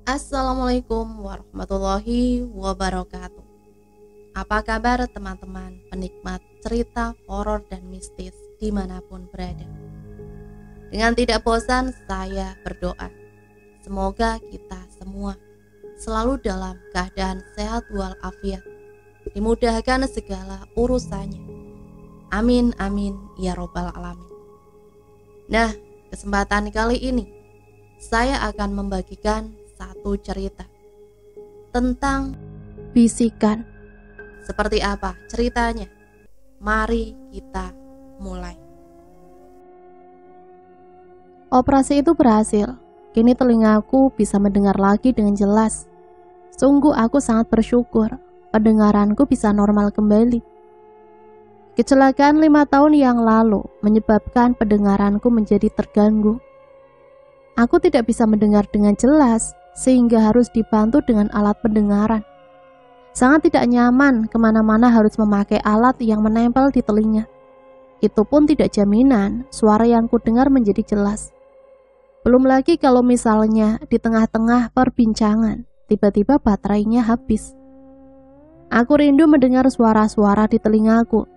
Assalamualaikum warahmatullahi wabarakatuh. Apa kabar teman-teman penikmat cerita horor dan mistis dimanapun berada? Dengan tidak bosan saya berdoa, semoga kita semua selalu dalam keadaan sehat walafiat, dimudahkan segala urusannya. Amin amin ya robbal alamin. Nah, kesempatan kali ini saya akan membagikan satu cerita tentang bisikan. Seperti apa ceritanya? Mari kita mulai. Operasi itu berhasil. Kini telingaku bisa mendengar lagi dengan jelas. Sungguh aku sangat bersyukur pendengaranku bisa normal kembali. Kecelakaan 5 tahun yang lalu menyebabkan pendengaranku menjadi terganggu. Aku tidak bisa mendengar dengan jelas, sehingga harus dibantu dengan alat pendengaran. Sangat tidak nyaman kemana-mana harus memakai alat yang menempel di telinga. Itu pun tidak jaminan suara yang kudengar menjadi jelas. Belum lagi kalau misalnya di tengah-tengah perbincangan, tiba-tiba baterainya habis. Aku rindu mendengar suara-suara di telingaku.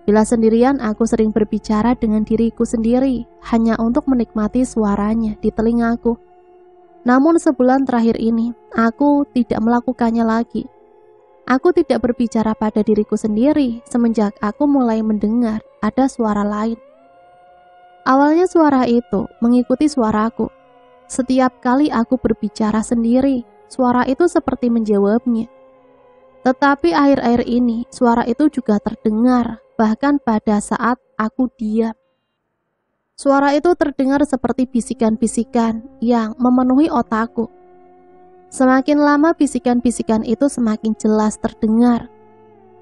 Bila sendirian, aku sering berbicara dengan diriku sendiri, hanya untuk menikmati suaranya di telingaku. Namun sebulan terakhir ini, aku tidak melakukannya lagi. Aku tidak berbicara pada diriku sendiri semenjak aku mulai mendengar ada suara lain. Awalnya suara itu mengikuti suaraku. Setiap kali aku berbicara sendiri, suara itu seperti menjawabnya. Tetapi akhir-akhir ini, suara itu juga terdengar, bahkan pada saat aku diam. Suara itu terdengar seperti bisikan-bisikan yang memenuhi otakku. Semakin lama bisikan-bisikan itu semakin jelas terdengar.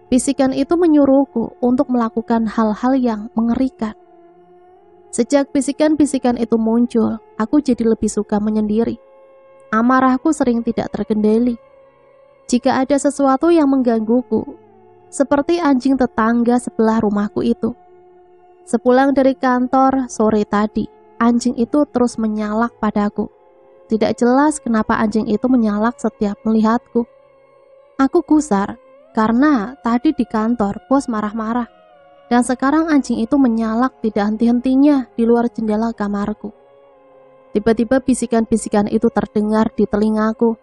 Bisikan itu menyuruhku untuk melakukan hal-hal yang mengerikan. Sejak bisikan-bisikan itu muncul, aku jadi lebih suka menyendiri. Amarahku sering tidak terkendali. Jika ada sesuatu yang menggangguku, seperti anjing tetangga sebelah rumahku itu. Sepulang dari kantor sore tadi, anjing itu terus menyalak padaku. Tidak jelas kenapa anjing itu menyalak setiap melihatku. Aku gusar karena tadi di kantor bos marah-marah. Dan sekarang anjing itu menyalak tidak henti-hentinya di luar jendela kamarku. Tiba-tiba bisikan-bisikan itu terdengar di telingaku.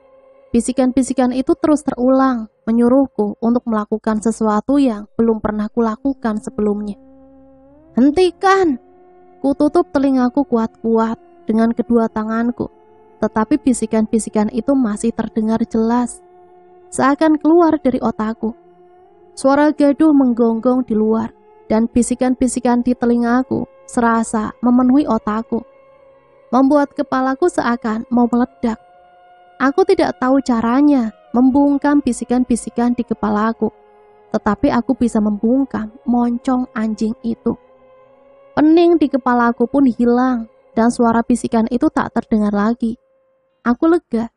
Bisikan-bisikan itu terus terulang, menyuruhku untuk melakukan sesuatu yang belum pernah kulakukan sebelumnya. Hentikan! Kututup telingaku kuat-kuat dengan kedua tanganku, tetapi bisikan-bisikan itu masih terdengar jelas, seakan keluar dari otakku. Suara gaduh menggonggong di luar, dan bisikan-bisikan di telingaku serasa memenuhi otakku, membuat kepalaku seakan mau meledak. Aku tidak tahu caranya membungkam bisikan-bisikan di kepalaku, tetapi aku bisa membungkam moncong anjing itu. Pening di kepalaku pun hilang, dan suara bisikan itu tak terdengar lagi. Aku lega.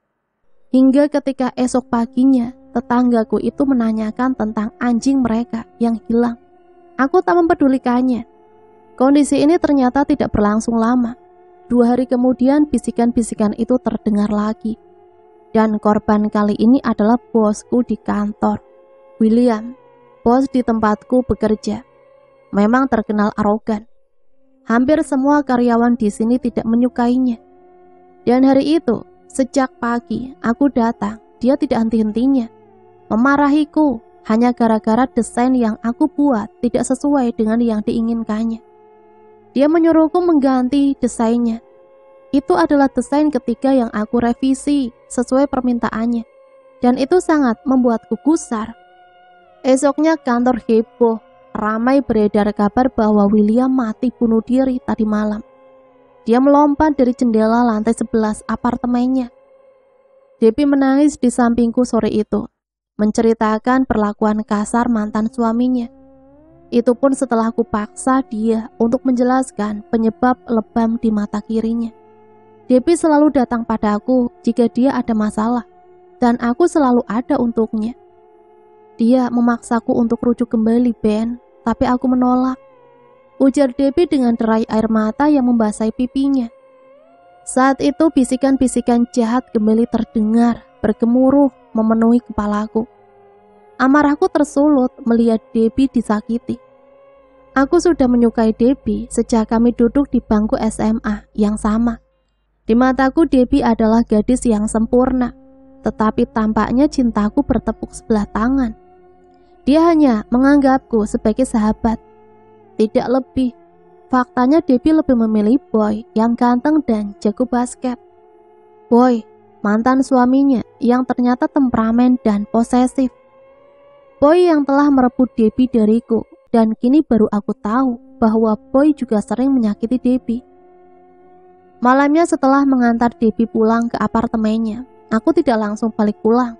Hingga ketika esok paginya, tetanggaku itu menanyakan tentang anjing mereka yang hilang. Aku tak mempedulikannya. Kondisi ini ternyata tidak berlangsung lama. 2 hari kemudian bisikan-bisikan itu terdengar lagi. Dan korban kali ini adalah bosku di kantor, William. Bos di tempatku bekerja. Memang terkenal arogan. Hampir semua karyawan di sini tidak menyukainya. Dan hari itu, sejak pagi aku datang, dia tidak henti-hentinya memarahiku hanya gara-gara desain yang aku buat tidak sesuai dengan yang diinginkannya. Dia menyuruhku mengganti desainnya. Itu adalah desain ketiga yang aku revisi sesuai permintaannya, dan itu sangat membuatku gusar. Esoknya kantor heboh. Ramai beredar kabar bahwa William mati bunuh diri tadi malam. Dia melompat dari jendela lantai 11 apartemennya. Debbie menangis di sampingku sore itu, menceritakan perlakuan kasar mantan suaminya. Itu pun setelah aku paksa dia untuk menjelaskan penyebab lebam di mata kirinya. Debbie selalu datang padaku jika dia ada masalah, dan aku selalu ada untuknya. Dia memaksaku untuk rujuk kembali, Ben, tapi aku menolak. Ujar Debbie dengan derai air mata yang membasahi pipinya. Saat itu bisikan-bisikan jahat kembali terdengar, bergemuruh memenuhi kepalaku. Amarahku tersulut melihat Debbie disakiti. Aku sudah menyukai Debbie sejak kami duduk di bangku SMA yang sama. Di mataku Debbie adalah gadis yang sempurna, tetapi tampaknya cintaku bertepuk sebelah tangan. Dia hanya menganggapku sebagai sahabat, tidak lebih. Faktanya Debbie lebih memilih Boy yang ganteng dan jago basket. Boy, mantan suaminya yang ternyata temperamen dan posesif. Boy yang telah merebut Debbie dariku. Dan kini baru aku tahu bahwa Boy juga sering menyakiti Debbie. Malamnya setelah mengantar Debbie pulang ke apartemennya, aku tidak langsung balik pulang.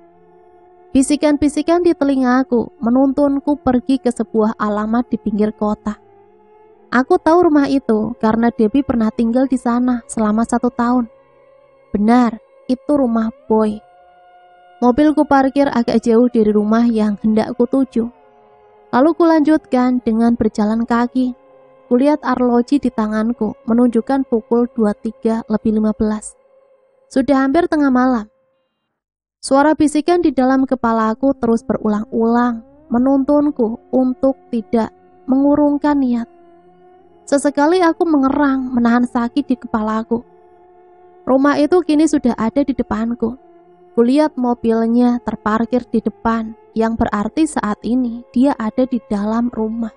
Bisikan-bisikan di telingaku menuntunku pergi ke sebuah alamat di pinggir kota. Aku tahu rumah itu karena Debbie pernah tinggal di sana selama 1 tahun. Benar, itu rumah Boy. Mobilku parkir agak jauh dari rumah yang hendak ku tuju. Lalu kulanjutkan dengan berjalan kaki. Kulihat arloji di tanganku menunjukkan pukul 23:15. Sudah hampir tengah malam. Suara bisikan di dalam kepalaku terus berulang-ulang, menuntunku untuk tidak mengurungkan niat. Sesekali aku mengerang, menahan sakit di kepalaku. Rumah itu kini sudah ada di depanku. Kulihat mobilnya terparkir di depan, yang berarti saat ini dia ada di dalam rumah.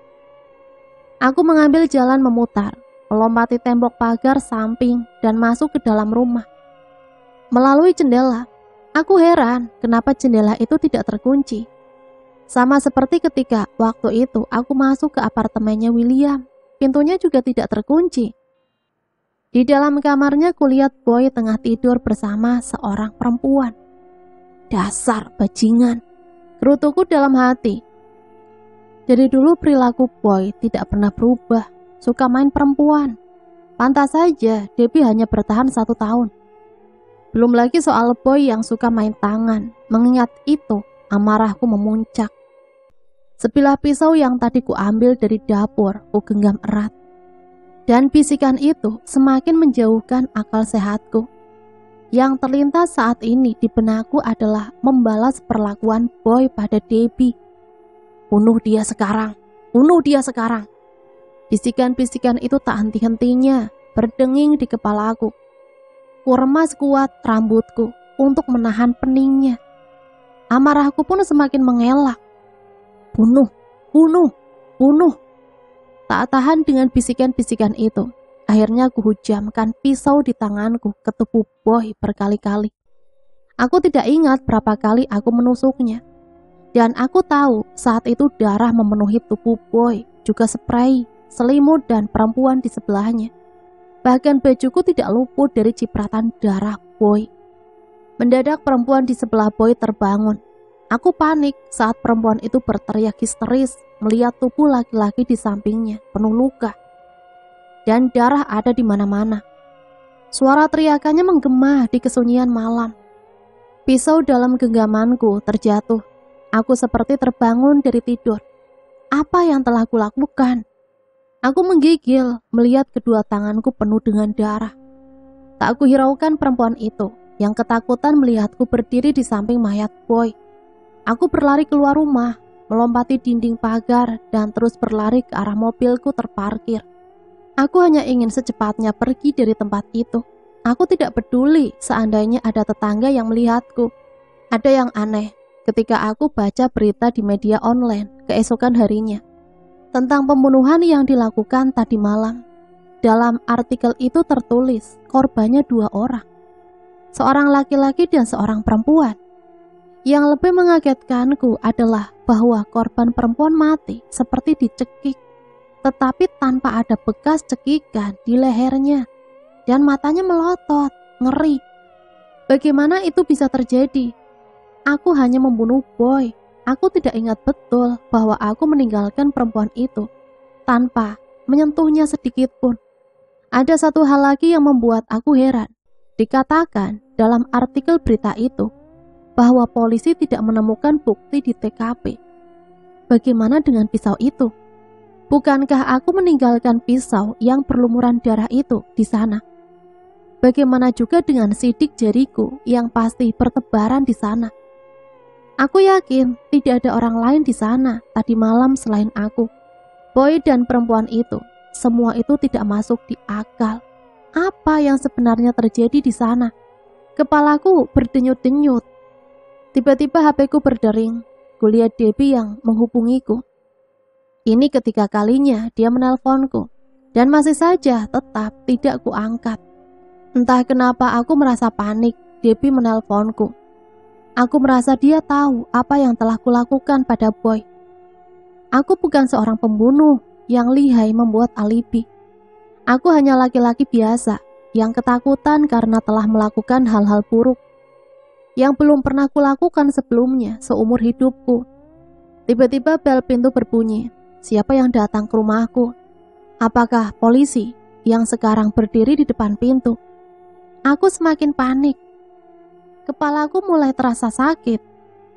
Aku mengambil jalan memutar, melompati tembok pagar samping dan masuk ke dalam rumah. Melalui jendela, aku heran kenapa jendela itu tidak terkunci. Sama seperti ketika waktu itu aku masuk ke apartemennya William, pintunya juga tidak terkunci. Di dalam kamarnya kulihat Boy tengah tidur bersama seorang perempuan. Dasar bajingan, gerutuku dalam hati. Dari dulu perilaku Boy tidak pernah berubah, suka main perempuan. Pantas saja Debbie hanya bertahan 1 tahun. Belum lagi soal Boy yang suka main tangan. Mengingat itu, amarahku memuncak. Sebilah pisau yang tadi ku ambil dari dapur, ku genggam erat. Dan bisikan itu semakin menjauhkan akal sehatku. Yang terlintas saat ini di benakku adalah membalas perlakuan Boy pada Debbie. Bunuh dia sekarang, bunuh dia sekarang. Bisikan-bisikan itu tak henti-hentinya berdenging di kepalaku. Kuremas kuat rambutku untuk menahan peningnya. Amarahku pun semakin mengelak. Bunuh, bunuh, bunuh. Tak tahan dengan bisikan-bisikan itu. Akhirnya kuhujamkan pisau di tanganku ke tubuh Boy berkali-kali. Aku tidak ingat berapa kali aku menusuknya. Dan aku tahu saat itu darah memenuhi tubuh Boy, juga spray, selimut dan perempuan di sebelahnya. Bahkan bajuku tidak luput dari cipratan darah Boy. Mendadak perempuan di sebelah Boy terbangun. Aku panik saat perempuan itu berteriak histeris melihat tubuh laki-laki di sampingnya penuh luka. Dan darah ada di mana-mana. Suara teriakannya menggema di kesunyian malam. Pisau dalam genggamanku terjatuh. Aku seperti terbangun dari tidur. Apa yang telah kulakukan? Aku menggigil melihat kedua tanganku penuh dengan darah. Tak kuhiraukan perempuan itu yang ketakutan melihatku berdiri di samping mayat Boy. Aku berlari keluar rumah, melompati dinding pagar dan terus berlari ke arah mobilku terparkir. Aku hanya ingin secepatnya pergi dari tempat itu. Aku tidak peduli seandainya ada tetangga yang melihatku. Ada yang aneh ketika aku baca berita di media online keesokan harinya tentang pembunuhan yang dilakukan tadi malam. Dalam artikel itu tertulis korbannya 2 orang. Seorang laki-laki dan seorang perempuan. Yang lebih mengagetkanku adalah bahwa korban perempuan mati seperti dicekik, tetapi tanpa ada bekas cekikan di lehernya, dan matanya melotot, ngeri. Bagaimana itu bisa terjadi? Aku hanya membunuh Boy. Aku tidak ingat betul bahwa aku meninggalkan perempuan itu tanpa menyentuhnya sedikit pun. Ada satu hal lagi yang membuat aku heran. Dikatakan dalam artikel berita itu bahwa polisi tidak menemukan bukti di TKP. Bagaimana dengan pisau itu? Bukankah aku meninggalkan pisau yang berlumuran darah itu di sana? Bagaimana juga dengan sidik jariku yang pasti bertebaran di sana. Aku yakin tidak ada orang lain di sana tadi malam selain aku. Boy dan perempuan itu, semua itu tidak masuk di akal. Apa yang sebenarnya terjadi di sana? Kepalaku berdenyut-denyut. Tiba-tiba HP-ku berdering. Kulihat Debbie yang menghubungiku. Ini ketiga kalinya dia menelponku, dan masih saja tetap tidak kuangkat. Entah kenapa aku merasa panik. Debbie menelponku. Aku merasa dia tahu apa yang telah kulakukan pada Boy. Aku bukan seorang pembunuh yang lihai membuat alibi. Aku hanya laki-laki biasa yang ketakutan karena telah melakukan hal-hal buruk yang belum pernah kulakukan sebelumnya seumur hidupku. Tiba-tiba bel pintu berbunyi. Siapa yang datang ke rumahku? Apakah polisi yang sekarang berdiri di depan pintu? Aku semakin panik. Kepalaku mulai terasa sakit.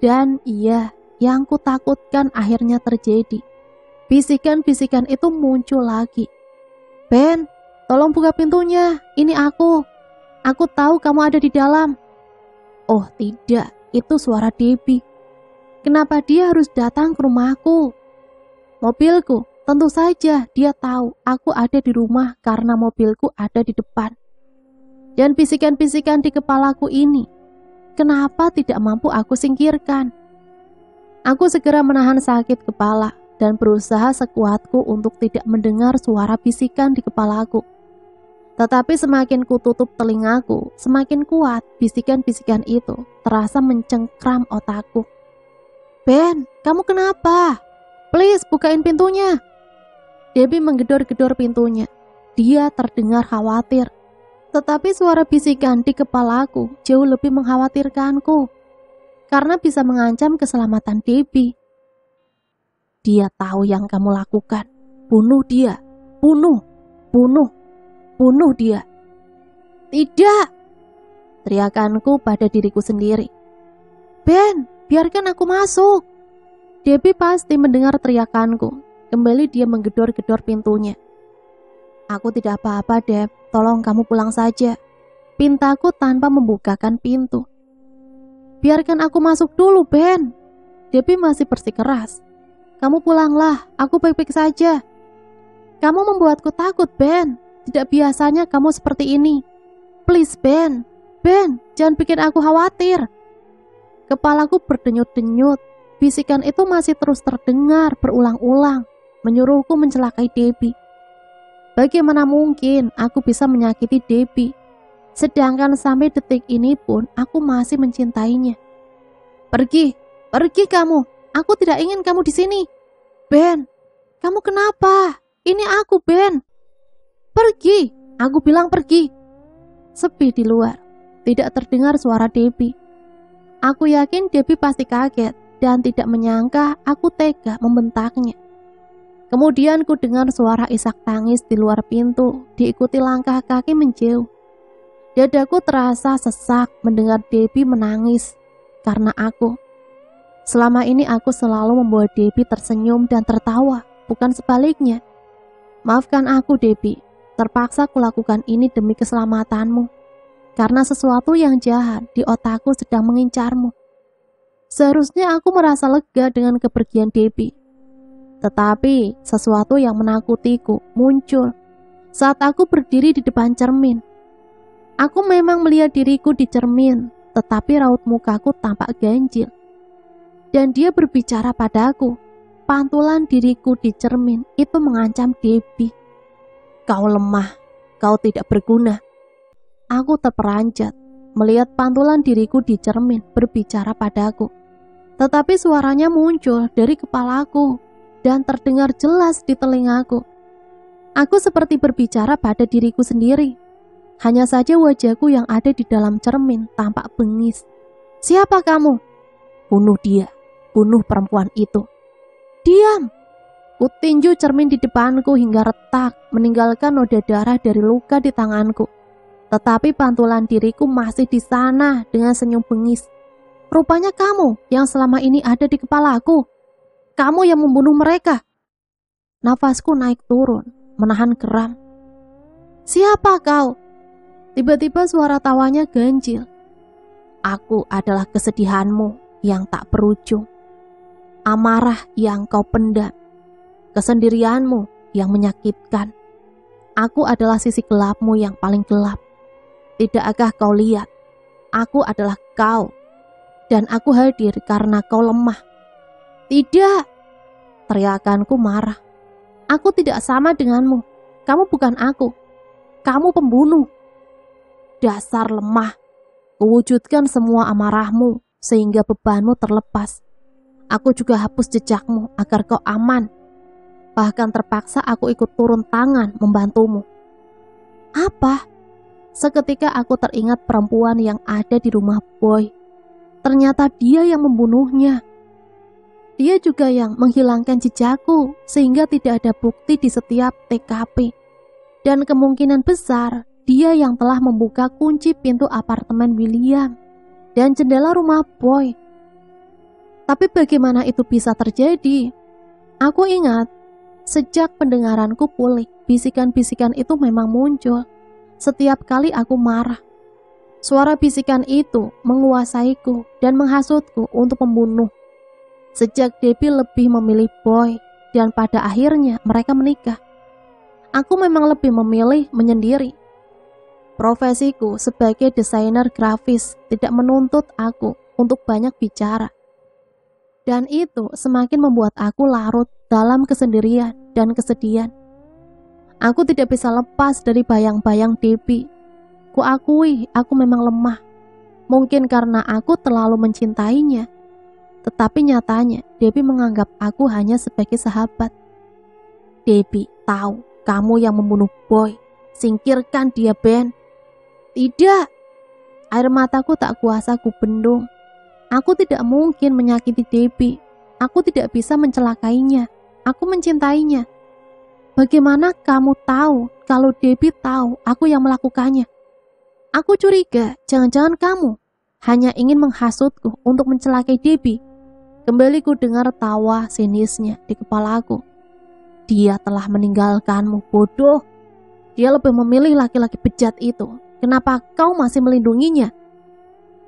Dan iya, yang kutakutkan akhirnya terjadi. Bisikan-bisikan itu muncul lagi. Ben, tolong buka pintunya. Ini aku. Aku tahu kamu ada di dalam. Oh tidak, itu suara Debbie. Kenapa dia harus datang ke rumahku? Mobilku, tentu saja dia tahu aku ada di rumah karena mobilku ada di depan. Dan bisikan-bisikan di kepalaku ini, kenapa tidak mampu aku singkirkan? Aku segera menahan sakit kepala dan berusaha sekuatku untuk tidak mendengar suara bisikan di kepalaku. Tetapi semakin kututup telingaku, semakin kuat bisikan-bisikan itu terasa mencengkram otakku. Ben, kamu kenapa? Please, bukain pintunya. Debbie menggedor-gedor pintunya. Dia terdengar khawatir. Tetapi suara bisikan di kepalaku jauh lebih mengkhawatirkanku. Karena bisa mengancam keselamatan Debbie. Dia tahu yang kamu lakukan. Bunuh dia. Bunuh. Bunuh. Bunuh dia. Tidak. Teriakanku pada diriku sendiri. Ben, biarkan aku masuk. Debbie pasti mendengar teriakanku. Kembali dia menggedor-gedor pintunya. Aku tidak apa-apa, Deb. Tolong kamu pulang saja. Pintaku tanpa membukakan pintu. Biarkan aku masuk dulu, Ben. Debbie masih bersikeras. Kamu pulanglah, aku baik-baik saja. Kamu membuatku takut, Ben. Tidak biasanya kamu seperti ini. Please, Ben. Ben, jangan bikin aku khawatir. Kepalaku berdenyut-denyut. Bisikan itu masih terus terdengar berulang-ulang, menyuruhku mencelakai Debbie. Bagaimana mungkin aku bisa menyakiti Debbie? Sedangkan sampai detik ini pun aku masih mencintainya. Pergi, pergi kamu. Aku tidak ingin kamu di sini. Ben, kamu kenapa? Ini aku, Ben. Pergi, aku bilang pergi. Sepi di luar, tidak terdengar suara Debbie. Aku yakin Debbie pasti kaget dan tidak menyangka aku tega membentaknya. Kemudian ku dengar suara isak tangis di luar pintu, diikuti langkah kaki menjauh. Dadaku terasa sesak mendengar Debbie menangis karena aku. Selama ini aku selalu membuat Debbie tersenyum dan tertawa, bukan sebaliknya. Maafkan aku, Debbie. Terpaksa kulakukan ini demi keselamatanmu. Karena sesuatu yang jahat di otakku sedang mengincarmu. Seharusnya aku merasa lega dengan kepergian Debbie. Tetapi sesuatu yang menakutiku muncul saat aku berdiri di depan cermin. Aku memang melihat diriku di cermin, tetapi raut mukaku tampak ganjil. Dan dia berbicara padaku. Pantulan diriku di cermin itu mengancam Debbie. Kau lemah, kau tidak berguna. Aku terperanjat melihat pantulan diriku di cermin berbicara padaku. Tetapi suaranya muncul dari kepalaku dan terdengar jelas di telingaku. Aku seperti berbicara pada diriku sendiri. Hanya saja wajahku yang ada di dalam cermin tampak bengis. Siapa kamu? Bunuh dia, bunuh perempuan itu. Diam! Kutinju cermin di depanku hingga retak, meninggalkan noda darah dari luka di tanganku. Tetapi pantulan diriku masih di sana dengan senyum bengis. Rupanya kamu yang selama ini ada di kepalaku. Kamu yang membunuh mereka. Nafasku naik turun, menahan geram. Siapa kau? Tiba-tiba suara tawanya ganjil. Aku adalah kesedihanmu yang tak berujung, amarah yang kau pendam, kesendirianmu yang menyakitkan. Aku adalah sisi gelapmu yang paling gelap. Tidakkah kau lihat? Aku adalah kau, dan aku hadir karena kau lemah. Tidak, teriakanku marah. Aku tidak sama denganmu. Kamu bukan aku. Kamu pembunuh. Dasar lemah. Kuwujudkan semua amarahmu sehingga bebanmu terlepas. Aku juga hapus jejakmu agar kau aman. Bahkan terpaksa aku ikut turun tangan membantumu. Apa? Seketika aku teringat perempuan yang ada di rumah Boy. Ternyata dia yang membunuhnya. Dia juga yang menghilangkan jejakku sehingga tidak ada bukti di setiap TKP. Dan kemungkinan besar dia yang telah membuka kunci pintu apartemen William dan jendela rumah Boy. Tapi bagaimana itu bisa terjadi? Aku ingat, sejak pendengaranku pulih, bisikan-bisikan itu memang muncul setiap kali aku marah. Suara bisikan itu menguasaiku dan menghasutku untuk membunuh. Sejak Debbie lebih memilih Boy dan pada akhirnya mereka menikah, aku memang lebih memilih menyendiri. Profesiku sebagai desainer grafis tidak menuntut aku untuk banyak bicara. Dan itu semakin membuat aku larut dalam kesendirian dan kesedihan. Aku tidak bisa lepas dari bayang-bayang Debbie. Kuakui aku memang lemah. Mungkin karena aku terlalu mencintainya. Tetapi nyatanya Debbie menganggap aku hanya sebagai sahabat. Debbie tahu kamu yang membunuh Boy. Singkirkan dia, Ben. Tidak. Air mataku tak kuasa kubendung. Aku tidak mungkin menyakiti Debbie. Aku tidak bisa mencelakainya. Aku mencintainya. Bagaimana kamu tahu kalau Debbie tahu aku yang melakukannya? Aku curiga jangan-jangan kamu hanya ingin menghasutku untuk mencelakai Debbie. Kembali ku dengar tawa sinisnya di kepalaku. Dia telah meninggalkanmu, bodoh. Dia lebih memilih laki-laki bejat itu. Kenapa kau masih melindunginya?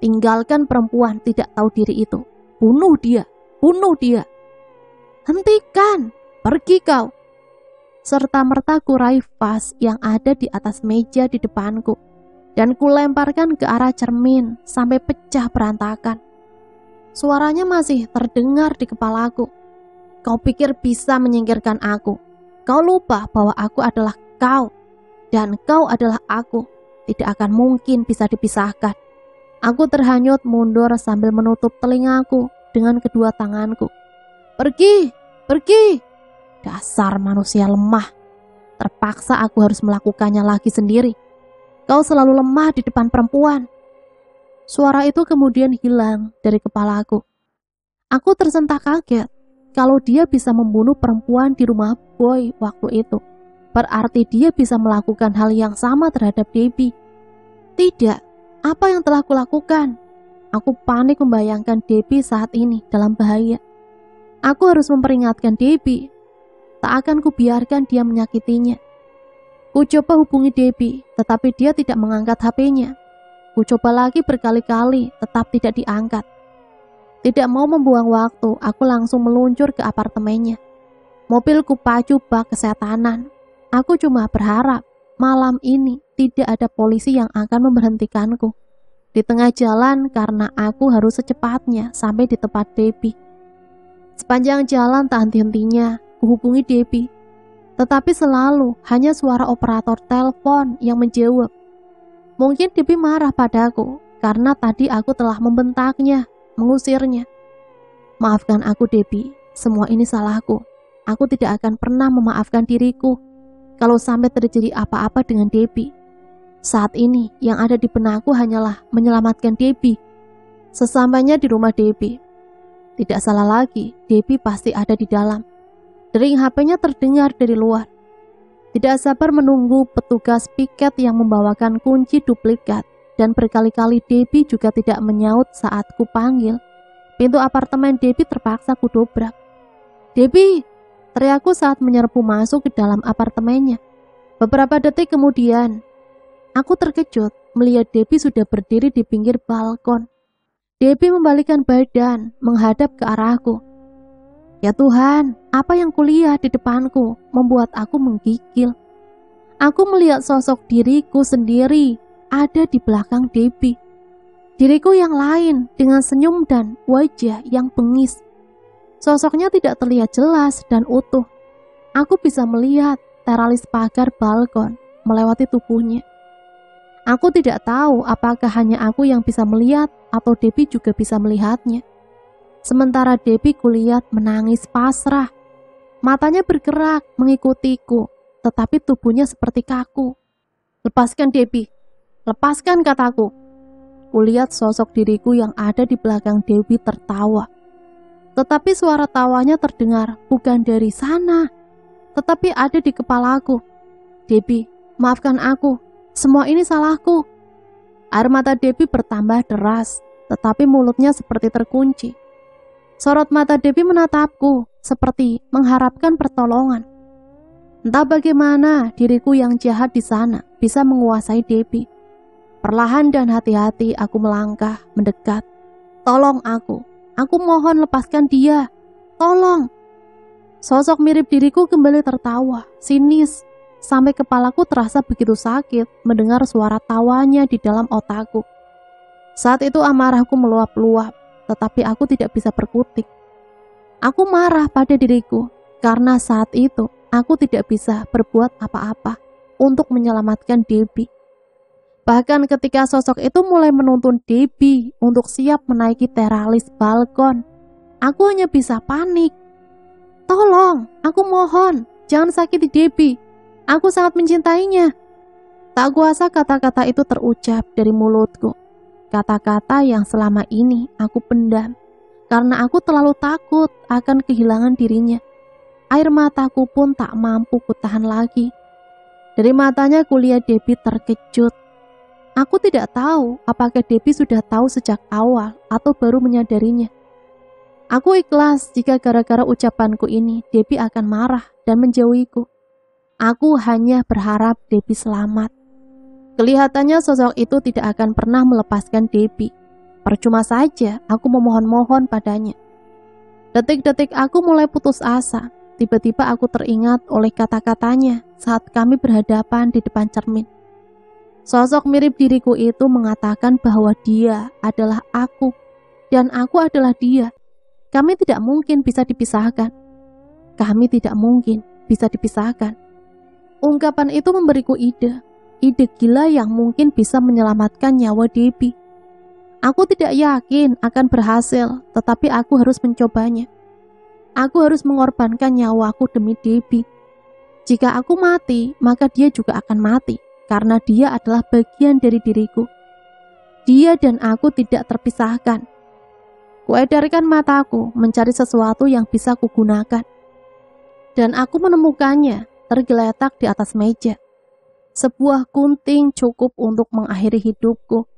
Tinggalkan perempuan tidak tahu diri itu. Bunuh dia, bunuh dia. Hentikan, pergi kau. Serta-merta ku raih vas yang ada di atas meja di depanku dan kulemparkan ke arah cermin sampai pecah berantakan. Suaranya masih terdengar di kepalaku. Kau pikir bisa menyingkirkan aku? Kau lupa bahwa aku adalah kau dan kau adalah aku. Tidak akan mungkin bisa dipisahkan. Aku terhanyut mundur sambil menutup telingaku dengan kedua tanganku. Pergi, pergi. Dasar manusia lemah. Terpaksa aku harus melakukannya lagi sendiri. Kau selalu lemah di depan perempuan. Suara itu kemudian hilang dari kepalaku. Aku tersentak kaget. Kalau dia bisa membunuh perempuan di rumah Boy waktu itu, berarti dia bisa melakukan hal yang sama terhadap Debbie. Tidak, apa yang telah kulakukan? Aku panik membayangkan Debbie saat ini dalam bahaya. Aku harus memperingatkan Debbie. Tak akan kubiarkan dia menyakitinya. Ku coba hubungi Debbie, tetapi dia tidak mengangkat HP-nya. Ku coba lagi berkali-kali, tetap tidak diangkat. Tidak mau membuang waktu, aku langsung meluncur ke apartemennya. Mobilku pacu bak kesetanan. Aku cuma berharap malam ini tidak ada polisi yang akan memberhentikanku di tengah jalan karena aku harus secepatnya sampai di tempat Debbie. Sepanjang jalan tak henti-hentinya, kuhubungi Debbie. Tetapi selalu hanya suara operator telepon yang menjawab. Mungkin Debbie marah padaku karena tadi aku telah membentaknya, mengusirnya. Maafkan aku Debbie, semua ini salahku. Aku tidak akan pernah memaafkan diriku kalau sampai terjadi apa-apa dengan Debbie. Saat ini yang ada di benakku hanyalah menyelamatkan Debbie. Sesampainya di rumah Debbie, tidak salah lagi, Debbie pasti ada di dalam. Dering HP-nya terdengar dari luar. Tidak sabar menunggu petugas piket yang membawakan kunci duplikat dan berkali-kali Debbie juga tidak menyaut saat kupanggil. Pintu apartemen Debbie terpaksa kudobrak. Debbie, teriakku saat menyerbu masuk ke dalam apartemennya. Beberapa detik kemudian, Aku terkejut melihat Debbie sudah berdiri di pinggir balkon. Debbie membalikkan badan menghadap ke arahku. Ya Tuhan, apa yang kulihat di depanku membuat aku menggigil. Aku melihat sosok diriku sendiri ada di belakang Debbie. Diriku yang lain dengan senyum dan wajah yang bengis. Sosoknya tidak terlihat jelas dan utuh. Aku bisa melihat teralis pagar balkon melewati tubuhnya. Aku tidak tahu apakah hanya aku yang bisa melihat atau Debbie juga bisa melihatnya. Sementara Debbie kulihat menangis pasrah. Matanya bergerak mengikutiku, tetapi tubuhnya seperti kaku. Lepaskan Debbie, lepaskan kataku. Kulihat sosok diriku yang ada di belakang Debbie tertawa. Tetapi suara tawanya terdengar bukan dari sana, tetapi ada di kepalaku. Debbie, maafkan aku, semua ini salahku. Air mata Debbie bertambah deras, tetapi mulutnya seperti terkunci. Sorot mata Debbie menatapku, seperti mengharapkan pertolongan. Entah bagaimana diriku yang jahat di sana bisa menguasai Debbie. Perlahan dan hati-hati aku melangkah, mendekat. Tolong aku mohon lepaskan dia, tolong. Sosok mirip diriku kembali tertawa, sinis, sampai kepalaku terasa begitu sakit mendengar suara tawanya di dalam otakku. Saat itu amarahku meluap-luap, tetapi aku tidak bisa berkutik. Aku marah pada diriku, karena saat itu aku tidak bisa berbuat apa-apa untuk menyelamatkan Debbie. Bahkan ketika sosok itu mulai menuntun Debbie untuk siap menaiki teralis balkon, aku hanya bisa panik. Tolong, aku mohon, jangan sakiti Debbie. Aku sangat mencintainya. Tak kuasa kata-kata itu terucap dari mulutku. Kata-kata yang selama ini aku pendam, karena aku terlalu takut akan kehilangan dirinya. Air mataku pun tak mampu kutahan lagi. Dari matanya kulihat Debbie terkejut. Aku tidak tahu apakah Debbie sudah tahu sejak awal atau baru menyadarinya. Aku ikhlas jika gara-gara ucapanku ini Debbie akan marah dan menjauhiku. Aku hanya berharap Debbie selamat. Kelihatannya sosok itu tidak akan pernah melepaskan Debbie. Percuma saja aku memohon-mohon padanya. Detik-detik aku mulai putus asa. Tiba-tiba aku teringat oleh kata-katanya saat kami berhadapan di depan cermin. Sosok mirip diriku itu mengatakan bahwa dia adalah aku dan aku adalah dia. Kami tidak mungkin bisa dipisahkan. Kami tidak mungkin bisa dipisahkan. Ungkapan itu memberiku ide gila yang mungkin bisa menyelamatkan nyawa Debbie. Aku tidak yakin akan berhasil, tetapi aku harus mencobanya. Aku harus mengorbankan nyawaku demi Debbie. Jika aku mati, maka dia juga akan mati. Karena dia adalah bagian dari diriku. Dia dan aku tidak terpisahkan. Kuedarkan mataku mencari sesuatu yang bisa kugunakan. Dan aku menemukannya tergeletak di atas meja. Sebuah gunting cukup untuk mengakhiri hidupku.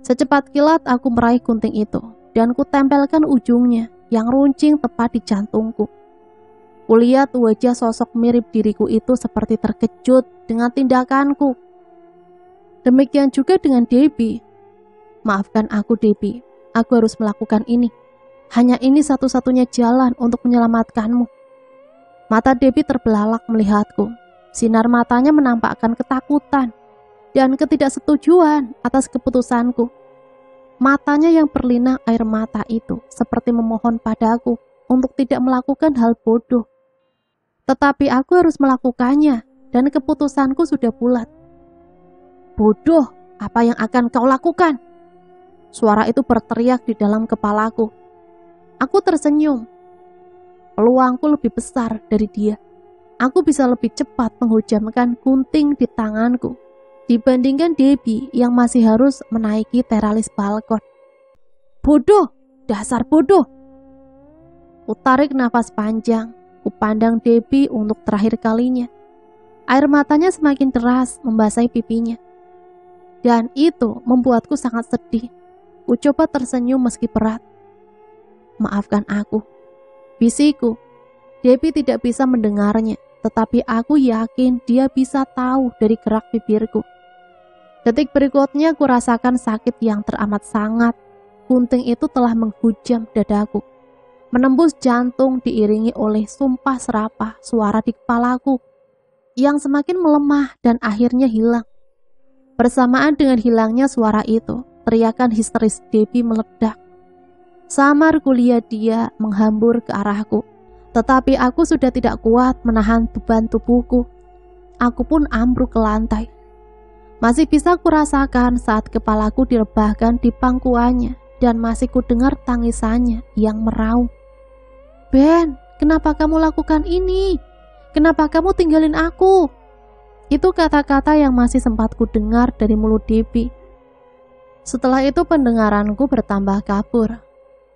Secepat kilat aku meraih gunting itu dan kutempelkan ujungnya yang runcing tepat di jantungku. Kulihat wajah sosok mirip diriku itu seperti terkejut dengan tindakanku. Demikian juga dengan Debbie. Maafkan aku Debbie, aku harus melakukan ini. Hanya ini satu-satunya jalan untuk menyelamatkanmu. Mata Debbie terbelalak melihatku. Sinar matanya menampakkan ketakutan dan ketidaksetujuan atas keputusanku. Matanya yang berlinang air mata itu seperti memohon padaku untuk tidak melakukan hal bodoh. Tetapi aku harus melakukannya dan keputusanku sudah bulat. Bodoh, apa yang akan kau lakukan? Suara itu berteriak di dalam kepalaku. Aku tersenyum. Peluangku lebih besar dari dia. Aku bisa lebih cepat menghujamkan gunting di tanganku dibandingkan Debbie yang masih harus menaiki teralis balkon. Bodoh, dasar bodoh. Kutarik nafas panjang. Kupandang Debbie untuk terakhir kalinya. Air matanya semakin deras membasahi pipinya. Dan itu membuatku sangat sedih. Ku coba tersenyum meski berat. Maafkan aku, bisiku. Debbie tidak bisa mendengarnya, tetapi aku yakin dia bisa tahu dari gerak bibirku. Detik berikutnya kurasakan sakit yang teramat sangat. Gunting itu telah menghujam dadaku, menembus jantung diiringi oleh sumpah serapah suara di kepalaku yang semakin melemah dan akhirnya hilang. Bersamaan dengan hilangnya suara itu, teriakan histeris Debbie meledak. Samar kulihat dia menghambur ke arahku, tetapi aku sudah tidak kuat menahan beban tubuhku. Aku pun ambruk ke lantai. Masih bisa kurasakan saat kepalaku direbahkan di pangkuannya dan masih kudengar tangisannya yang meraung. Ben, kenapa kamu lakukan ini? Kenapa kamu tinggalin aku? Itu kata-kata yang masih sempat kudengar dari mulut Debbie. Setelah itu pendengaranku bertambah kabur.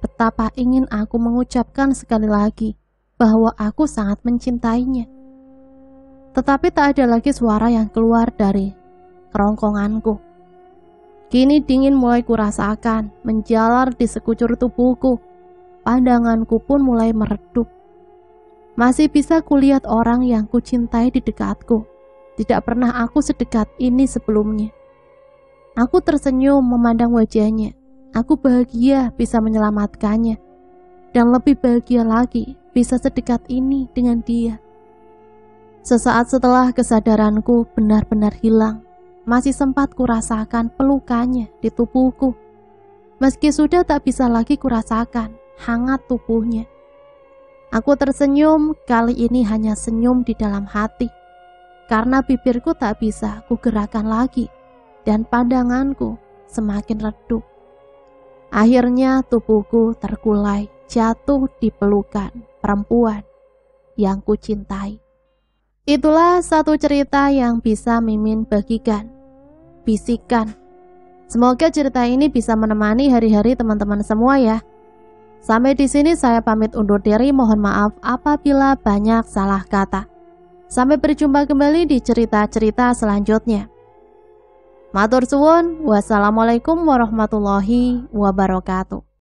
Betapa ingin aku mengucapkan sekali lagi bahwa aku sangat mencintainya. Tetapi tak ada lagi suara yang keluar dari kerongkonganku. Kini dingin mulai kurasakan menjalar di sekucur tubuhku. Pandanganku pun mulai meredup. Masih bisa kulihat orang yang kucintai di dekatku. Tidak pernah aku sedekat ini sebelumnya. Aku tersenyum memandang wajahnya. Aku bahagia bisa menyelamatkannya. Dan lebih bahagia lagi bisa sedekat ini dengan dia. Sesaat setelah kesadaranku benar-benar hilang, masih sempat kurasakan pelukannya di tubuhku. Meski sudah tak bisa lagi kurasakan hangat tubuhnya. Aku tersenyum, kali ini hanya senyum di dalam hati. Karena bibirku tak bisa kugerakkan lagi dan pandanganku semakin redup. Akhirnya tubuhku terkulai jatuh di pelukan perempuan yang kucintai. Itulah satu cerita yang bisa Mimin bagikan, bisikan. Semoga cerita ini bisa menemani hari-hari teman-teman semua ya. Sampai di sini saya pamit undur diri, mohon maaf apabila banyak salah kata. Sampai berjumpa kembali di cerita-cerita selanjutnya. Matur suwun, wassalamualaikum warahmatullahi wabarakatuh.